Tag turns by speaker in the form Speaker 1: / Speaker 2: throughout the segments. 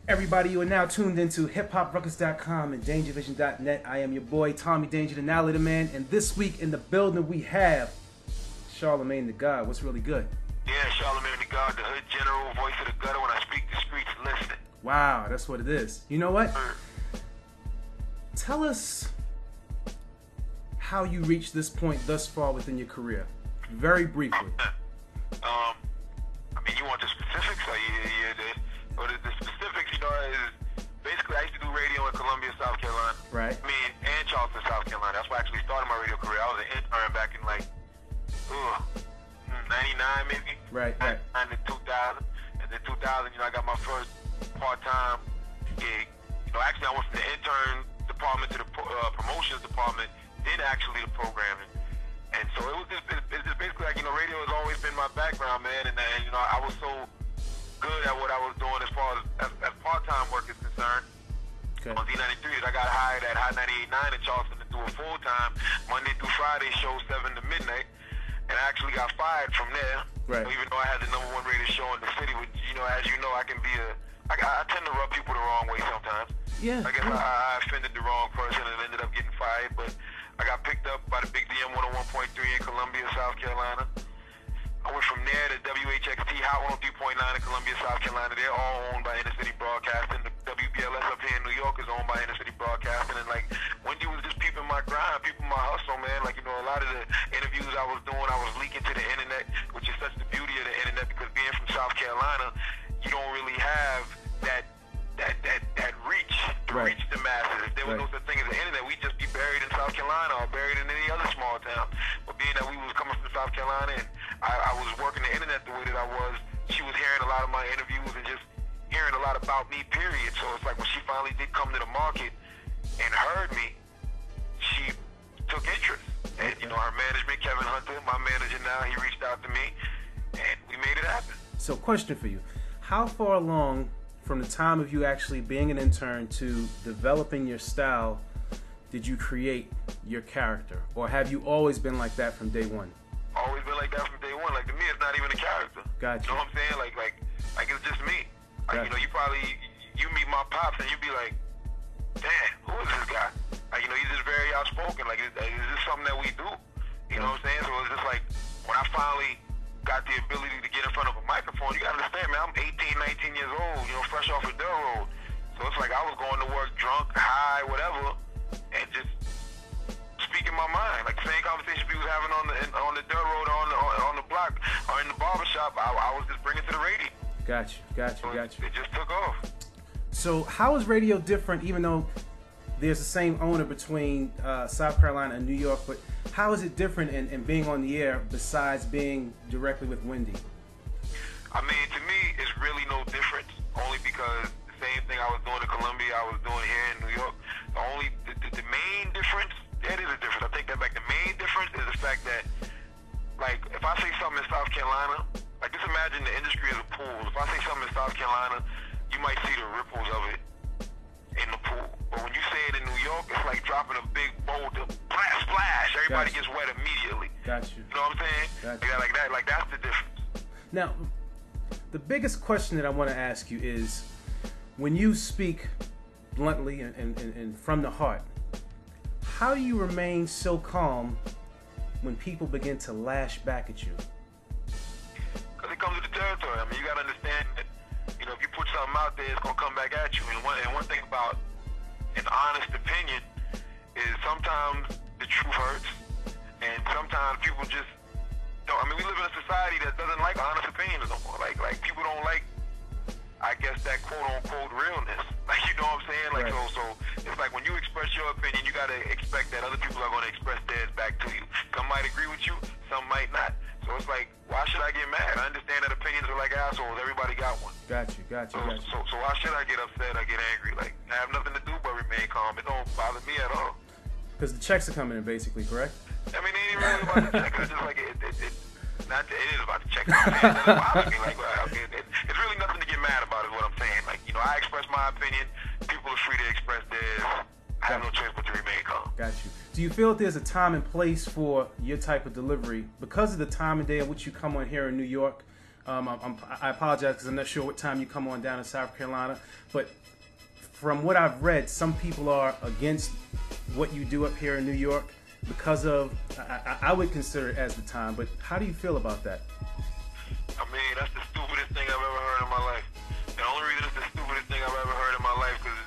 Speaker 1: Everybody, you are now tuned into hiphopruckus.com and dangervision.net. I am your boy, Tommy Danger, the Now Later Man, and this week in the building we have Charlamagne the God. What's really good?
Speaker 2: Yeah, Charlamagne the God, the hood general, voice of the gutter. When I speak, the streets listen.
Speaker 1: Wow, that's what it is. You know what? Tell us how you reached this point thus far within your career. Very briefly.
Speaker 2: I mean, you want the specifics? Or the specifics, you know, is basically I used to do radio in Columbia, South Carolina.
Speaker 1: Right.
Speaker 2: I mean, and Charleston, South Carolina. That's where I actually started my radio career. I was an intern back in like 99 maybe.
Speaker 1: Right.
Speaker 2: 99 to 2000. And then 2000, you know, I got my first part-time gig. You know, actually I went from the intern department to the promotions department, then actually the programming. And so it's just basically like, you know, radio has always been my background, man. And you know, I was so good at what I was doing as far as part-time work is concerned.
Speaker 1: Okay.
Speaker 2: On Z93, I got hired at Hot 98.9 in Charleston to do a full-time Monday through Friday show, 7 to midnight. And I actually got fired from there.
Speaker 1: Right.
Speaker 2: So even though I had the #1 rated show in the city, which, you know, as you know, I tend to rub people the wrong way sometimes.
Speaker 1: Yeah.
Speaker 2: I guess I offended the wrong person and ended up getting fired, but I got picked up by the Big DM 101.3 in Columbia, South Carolina. I went from there to WHXT Hot 103.9 in Columbia, South Carolina. They're all owned by Inner City Broadcasting. The WBLS up here in New York is owned by Inner City Broadcasting. And like, Wendy was just peeping my grind, peeping my hustle, man. Like, you know, a lot of the interviews I was doing, I was leaking to the internet, which is such the beauty of the internet, because being from South Carolina, you don't really have that reach to reach the masses. If there was no such thing as the internet, we'd just be buried in South Carolina or buried in any other small town. But being that we was coming from South Carolina and I was working the internet the way that I was, she was hearing a lot of my interviews and just hearing a lot about me, period. So it's like when she finally did come to the market and heard me, she took interest. And, you know, her management, Kevin Hunter, my manager now, he reached out to me and we made it happen.
Speaker 1: So question for you. How far along from the time of you actually being an intern to developing your style did you create your character? Or have you always been like that from day one?
Speaker 2: Always been like that from day one. Like, to me, it's not even a character.
Speaker 1: Gotcha.
Speaker 2: You know what I'm saying? Like it's just me. Like,
Speaker 1: Gotcha.
Speaker 2: you know, you meet my pops and you be like, damn, who is this guy? Like, you know, he's just very outspoken. Like, is this something that we do? You know what I'm saying? So it's just like, when I finally got the ability to get in front of a microphone, you gotta understand, man, I'm 18, 19 years old, you know, fresh off a dirt road. So it's like I was going to work drunk, high, whatever, and just speaking my mind. Like the same conversation we was having on the dirt road, on the block, or in the barbershop, I was just bringing to the radio.
Speaker 1: Gotcha.
Speaker 2: So it just took off.
Speaker 1: So how is radio different, even though there's the same owner between South Carolina and New York, but how is it different in being on the air besides being directly with Wendy?
Speaker 2: I mean, to me, it's really no difference, only because the same thing I was doing in Columbia, I was doing here in New York. The main difference, that is a difference. I take that back. The main difference is the fact that, like, if I say something in South Carolina, like, just imagine the industry as a pool. If I say something in South Carolina, you might see the ripples of it in the pool. But when you say it in New York, it's like dropping a big boulder, splash. Everybody gets wet immediately.
Speaker 1: Got you.
Speaker 2: You know what I'm saying? Yeah, like that. Like, that's the difference.
Speaker 1: Now, the biggest question that I want to ask you is, when you speak bluntly and from the heart, how do you remain so calm when people begin to lash back at you?
Speaker 2: Because it comes with the territory. I mean, you got to understand that, you know, if you put something out there, it's going to come back at you. And one thing about an honest opinion is sometimes the truth hurts, and sometimes people just don't. I mean, we live in a society that doesn't like honest opinions no more. Like people don't like, I guess, that quote-unquote realness. Like, you know what I'm saying? Like,
Speaker 1: right.
Speaker 2: so it's like when you express your opinion, you got to expect that other people are going to express theirs back to you. Some might agree with you, some might not. So it's like, why should I get mad? I understand that opinions are like assholes. Everybody got one.
Speaker 1: Got you.
Speaker 2: So why should I get upset or get angry? Like, I have nothing to do but remain calm. It don't bother me at all.
Speaker 1: Because the checks are coming in, basically, correct?
Speaker 2: I mean, it ain't really about the check. It's just like, it is about the check. It doesn't bother me. Like, it's really nothing to get mad about is what I'm saying. Like, you know, I express my opinion. People are free to express theirs. I have no choice but to remain calm.
Speaker 1: Got you. Do you feel that there's a time and place for your type of delivery because of the time and day in which you come on here in New York? I apologize because I'm not sure what time you come on down in South Carolina, but from what I've read, some people are against what you do up here in New York because of, I would consider it as the time, but how do you feel about that?
Speaker 2: I mean, that's the stupidest thing I've ever heard in my life. The only reason it's the stupidest thing I've ever heard in my life because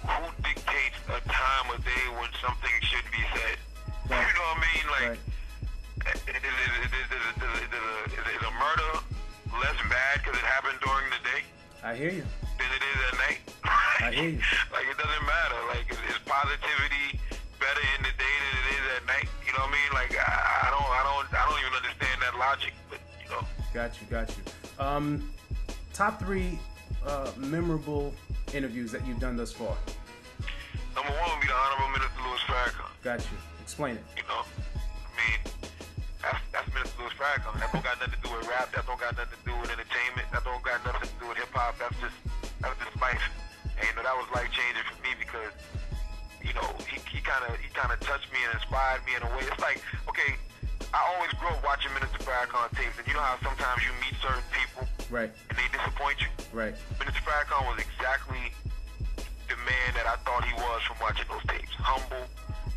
Speaker 2: who dictates a time of day when something should be said? Right. You know what I mean? Like, is a murder less bad because it happened during the day?
Speaker 1: I hear you.
Speaker 2: Than it is at night?
Speaker 1: I hear you.
Speaker 2: Like, it doesn't matter. Like, is positivity better in the day than it is at night? You know what I mean? Like, I don't even understand that logic, but, you know.
Speaker 1: Got you. Top 3 memorable interviews that you've done thus far.
Speaker 2: Number 1 would be the Honorable Minister Louis Farrakhan.
Speaker 1: Got you. Explain it.
Speaker 2: You know, I mean, that's Minister Louis Farrakhan. That don't got nothing to do with rap. That don't got nothing to do with entertainment. That don't got nothing to do with hip hop. That's just life. And you know, that was life changing for me because, you know, he kind of touched me and inspired me in a way. It's like, okay, I always grew up watching Minister Farrakhan tapes, and you know how sometimes you meet certain people,
Speaker 1: right,
Speaker 2: and they disappoint you.
Speaker 1: Right.
Speaker 2: Minister Farrakhan was exactly the man that I thought he was from watching those tapes. Humble,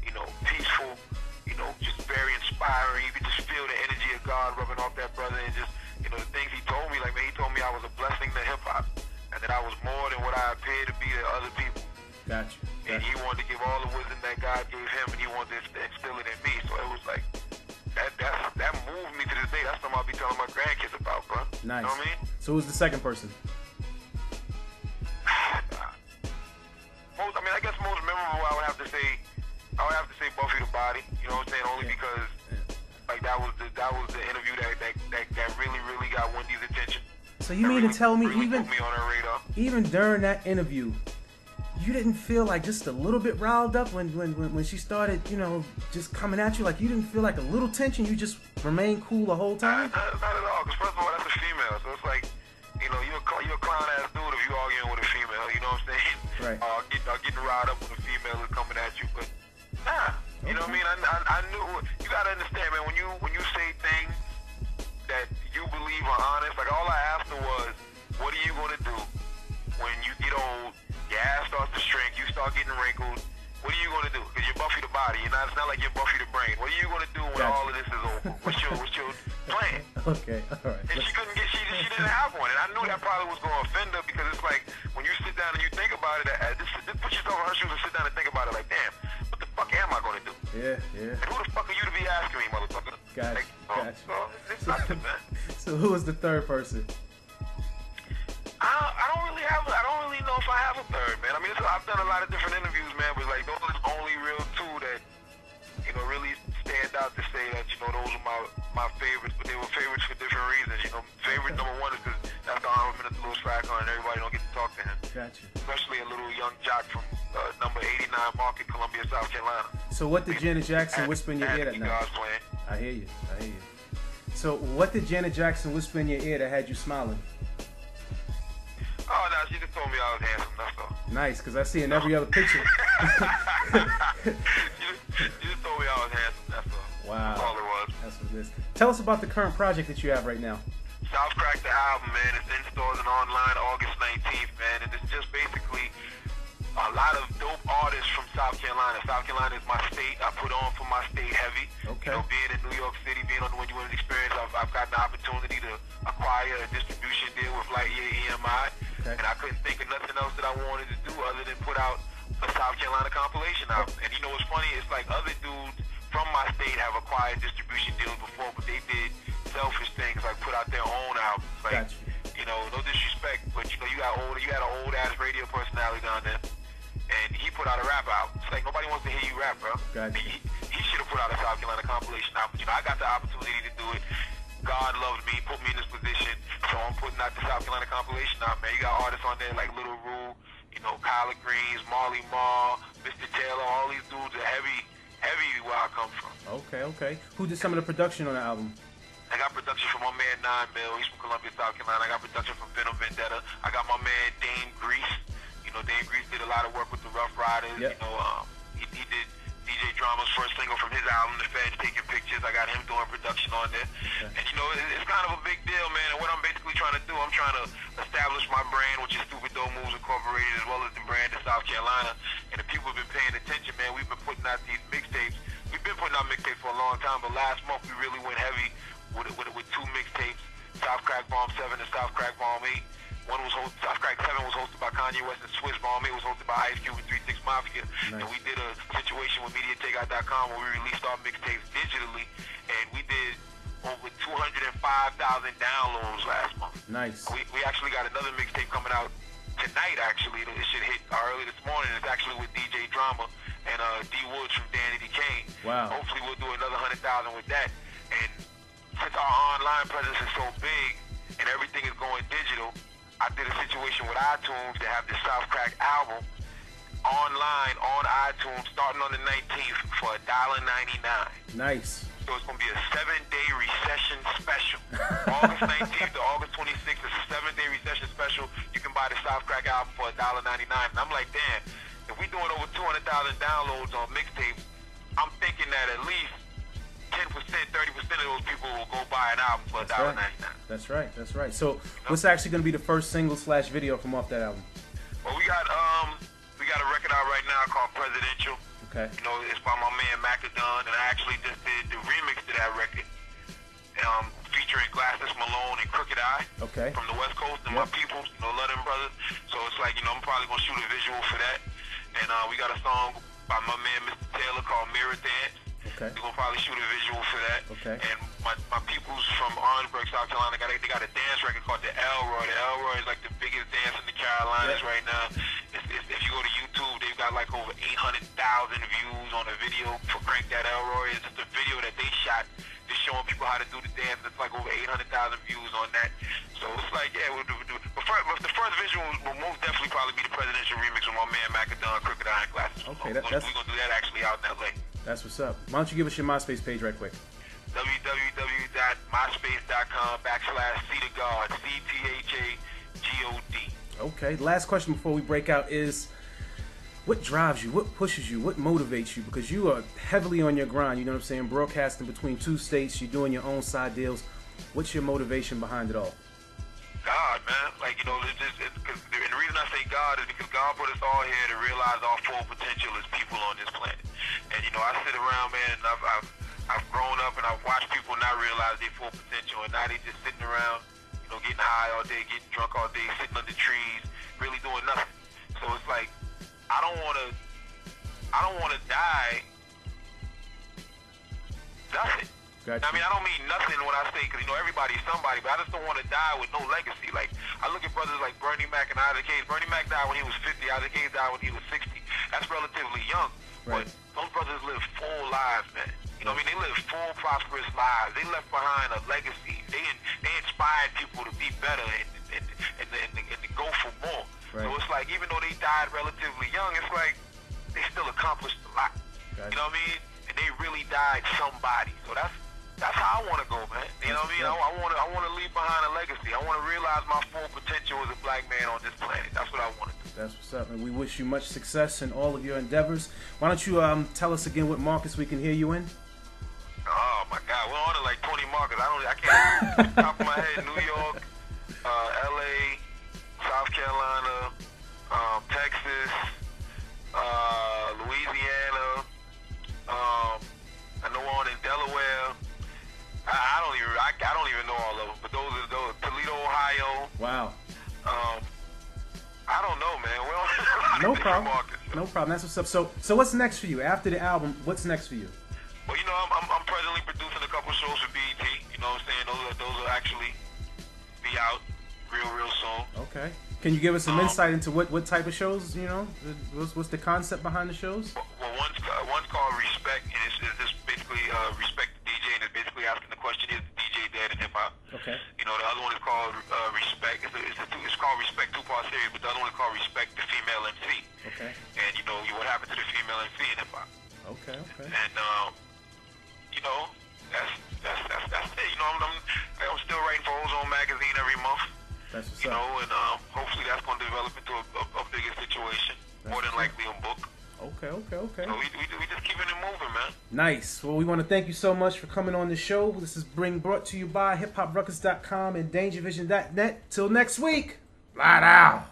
Speaker 2: you know, peaceful, you know, just very inspiring. You could just feel the energy of God rubbing off that brother, and just, you know, the things he told me. Like, man, he told me I was a blessing to hip hop, and that I was more than what I appeared to be to other people.
Speaker 1: Gotcha.
Speaker 2: And he wanted to give all the wisdom that God gave him, and he wanted to instill it in me. So it was like, that moved me to this day. That's something I'll be telling my grandkids about, bro.
Speaker 1: Nice.
Speaker 2: You know what I mean?
Speaker 1: So who's the second person?
Speaker 2: I guess most memorable, I would have to say Buffy the Body. You know what I'm saying? Only because like that was the interview that really got Wendy's attention.
Speaker 1: So you mean to tell me
Speaker 2: really
Speaker 1: even
Speaker 2: put me on her radar.
Speaker 1: Even during that interview, you didn't feel like just a little bit riled up when she started, you know, just coming at you? Like, you didn't feel like a little tension? You just remained cool the whole time?
Speaker 2: Not at all. Because first of all, that's a female, so it's like, you know, you're a clown ass dude if you arguing with a female. You know what I'm saying?
Speaker 1: Right.
Speaker 2: Getting riled up when a female is coming at you, but nah. You know what I mean? I knew. You gotta understand, man. When you say things that you believe are honest, like all I asked her was, what are you gonna do when you get old? Your ass starts to shrink. You start getting wrinkled. What are you gonna do? Because you're Buffy the Body. It's not like you're Buffy the Brain. What are you gonna do when all of this is over? What's your plan?
Speaker 1: Okay, all right.
Speaker 2: And she didn't have one, and I knew that probably was gonna offend her because it's like when you sit down and you think about it, just put yourself in her shoes and sit down and think about it. Like, damn, what the fuck am I gonna do?
Speaker 1: Yeah.
Speaker 2: And who the fuck are you to be asking me, motherfucker?
Speaker 1: Gotcha.
Speaker 2: So it's nothing, man.
Speaker 1: So who was the third person?
Speaker 2: I don't really know if I have a third, man. I mean, I've done a lot of different interviews, man, but like those are the only real 2 that, you know, really stand out to say that, you know, those are my favorites, but they were favorites for different reasons. You know, favorite number 1 is because that's the Honorable Minister Louis Farrakhan, and everybody don't get to talk to him.
Speaker 1: Gotcha.
Speaker 2: Especially a little young jock from number 89 Market, Columbia, South Carolina.
Speaker 1: So what did Janet Jackson whisper in your ear that night? I hear you. So what did Janet Jackson whisper in your ear that had you smiling?
Speaker 2: Oh, no, she just told me I was handsome, that's all.
Speaker 1: Nice, because I see in every other picture.
Speaker 2: She just told me I was handsome, that's all.
Speaker 1: Wow.
Speaker 2: That's all it was.
Speaker 1: That's what it is. Tell us about the current project that you have right now.
Speaker 2: South Crack the album, man. It's in stores and online August 19th, man. And it's just basically a lot of dope artists from South Carolina. South Carolina is my state. I put on for my state heavy.
Speaker 1: Okay.
Speaker 2: You know, being in New York City, being on the When You Win experience, I've gotten the opportunity to acquire a distribution deal with Lightyear EMI.
Speaker 1: Okay.
Speaker 2: And I couldn't think of nothing else that I wanted to do other than put out a South Carolina compilation album. And you know what's funny? It's like other dudes from my state have acquired distribution deals before, but they did selfish things like put out their own albums. Like,
Speaker 1: Gotcha.
Speaker 2: you know, no disrespect, but you know, you had an old ass radio personality down there, and he put out a rap album. It's like nobody wants to hear you rap, bro.
Speaker 1: Gotcha.
Speaker 2: He should have put out a South Carolina compilation album. You know, I got the opportunity to do it. God loved me, put me in this position, so I'm putting out the South Carolina compilation album, man. You got artists on there like Little Rue, you know, Collard Greens, Marley Marl, Mr. Taylor. All these dudes are heavy where I come from.
Speaker 1: Okay. Who did some of the production on the album?
Speaker 2: I got production from my man 9 Mil. He's from Columbia, South Carolina. I got production from Venom Vendetta. I got my man Dame Grease. You know, Dame Grease did a lot of work with the Rough Riders.
Speaker 1: Yep.
Speaker 2: You know, he did DJ Drama's first single from his album, The Feds Taking Pictures. Studios. I got him doing production on there.
Speaker 1: Okay.
Speaker 2: And, you know, it's kind of a big deal, man. And what I'm basically trying to do, I'm trying to establish my brand, which is Stupid Dope Moves Incorporated, as well as the brand in South Carolina. And the people have been paying attention, man. We've been putting out these mixtapes. We've been putting out mixtapes for a long time, but last month we really went heavy with two mixtapes, South Crack Bomb 7 and South Crack Bomb 8. South Crack 7 was hosted by Kanye West and Swiss. Bomb 8 was hosted by Ice Cube and 3 6 Mafia.
Speaker 1: Nice.
Speaker 2: And we did a situation with MediaTakeout.com where we released our mixtapes digitally, and we did over 205,000 downloads last month.
Speaker 1: Nice.
Speaker 2: We actually got another mixtape coming out tonight, actually. It should hit early this morning. It's actually with DJ Drama and D Woods from Danny D. Kane.
Speaker 1: Wow.
Speaker 2: Hopefully we'll do another 100,000 with that. And since our online presence is so big and everything is going digital, I did a situation with iTunes to have the South Crack album online on iTunes starting on the 19th for $1.99.
Speaker 1: Nice.
Speaker 2: So it's going to be a 7-day recession special. August 19th to August 26th is a 7-day recession special. You can buy the South Crack album for $1.99. And I'm like, damn, if we're doing over 200,000 downloads on mixtapes, I'm thinking that at least 10%, 30% of those people will go buy an album for $1.99.
Speaker 1: That's right. That's right. So what's actually going to be the first single/video from off that album?
Speaker 2: Well, we got a record out right now called Presidential.
Speaker 1: Okay.
Speaker 2: You know, it's by my man Macadon, and I actually just did the remix to that record, featuring Glasses Malone and Crooked Eye.
Speaker 1: Okay.
Speaker 2: From the West Coast and my peoples, you know, love them brothers. So it's like, you know, I'm probably gonna shoot a visual for that. And we got a song by my man Mr. Taylor called Mirror Dance.
Speaker 1: Okay.
Speaker 2: We're gonna probably shoot a visual for that.
Speaker 1: Okay.
Speaker 2: And my peoples from Orangeburg, South Carolina, they got a dance record called the Elroy. The Elroy is like the biggest dance in the Carolinas right now. If you go to YouTube, they've got like over 800,000 views on a video for Crank That Elroy. It's just a video that they shot just showing people how to do the dance. It's like over 800,000 views on that. So it's like, yeah, we'll do. But the first visual will most definitely probably be the presidential remix with my man Macadon, Crooked Eye, and Glasses.
Speaker 1: Okay,
Speaker 2: we're gonna do that actually out in LA.
Speaker 1: That's what's up. Why don't you give us your MySpace page right quick?
Speaker 2: www.myspace.com/CTHAGOD, CTHAGOD.
Speaker 1: Okay. Last question before we break out is, what drives you? What pushes you? What motivates you? Because you are heavily on your grind. You know what I'm saying? Broadcasting between 2 states. You're doing your own side deals. What's your motivation behind it all?
Speaker 2: God, man. Like, you know, and the reason I say God is because God put us all here to realize our full potential as people on this planet. And, you know, I sit around, man, and I've grown up and I've watched people not realize their full potential, and now they just sitting around, you know, getting high all day, getting drunk all day, sitting under trees, really doing nothing. So it's like, I don't want to die nothing.
Speaker 1: Gotcha.
Speaker 2: I mean, I don't mean nothing when I say, because, you know, everybody's somebody, but I just don't want to die with no legacy. Like, I look at brothers like Bernie Mac and Isaac Hayes. Bernie Mac died when he was 50. Isaac Hayes died when he was 60. That's relatively young.
Speaker 1: Right.
Speaker 2: But those brothers live full lives, man. You know what I mean? They live full, prosperous lives. They left behind a legacy. They inspired people to be better and to go for more.
Speaker 1: Right.
Speaker 2: So it's like, even though they died relatively young, it's like they still accomplished a lot.
Speaker 1: Gotcha.
Speaker 2: You know what I mean? And they really died somebody. So that's how I want to go, man. You know what I mean? I want to leave behind a legacy. I want to realize my full potential as a black man on this planet. That's what I want to do.
Speaker 1: That's what's up, and we wish you much success in all of your endeavors. Why don't you tell us again what markets we can hear you in?
Speaker 2: Oh my God, we're on to like 20 markets. I can't top of my head. New York, LA, South Carolina, Texas, Louisiana. I know one in Delaware. I don't even know all of them, but those are Toledo, Ohio.
Speaker 1: Wow.
Speaker 2: I don't know, man. Well,
Speaker 1: no problem. No problem. That's what's up. So what's next for you after the album? What's next for you?
Speaker 2: Well, you know, I'm presently producing a couple shows for BET. You know what I'm saying? Those will actually be out real soon.
Speaker 1: Okay. Can you give us some insight into what type of shows? You know, what's the concept behind the shows?
Speaker 2: Well, one's called Respect, and it's just basically respect the DJ, and it's basically asking the question: is the DJ dead in hip hop?
Speaker 1: Okay.
Speaker 2: You know, the other one is called Respect. It's called Respect 2-part series, but the other one is called Respect the Female MC.
Speaker 1: Okay.
Speaker 2: And you know what happened to the female MC in hip hop.
Speaker 1: Okay.
Speaker 2: And you know, that's it. You know, I'm still writing for Ozone magazine every month.
Speaker 1: That's what's
Speaker 2: you
Speaker 1: up.
Speaker 2: know, and hopefully that's going to develop into a bigger situation. More than likely a book.
Speaker 1: Okay.
Speaker 2: So we just keeping it moving, man. man.
Speaker 1: Nice. Well, we want to thank you so much for coming on the show. This is brought to you by hiphopruckus.com and dangervision.net. Till next week. Flat out.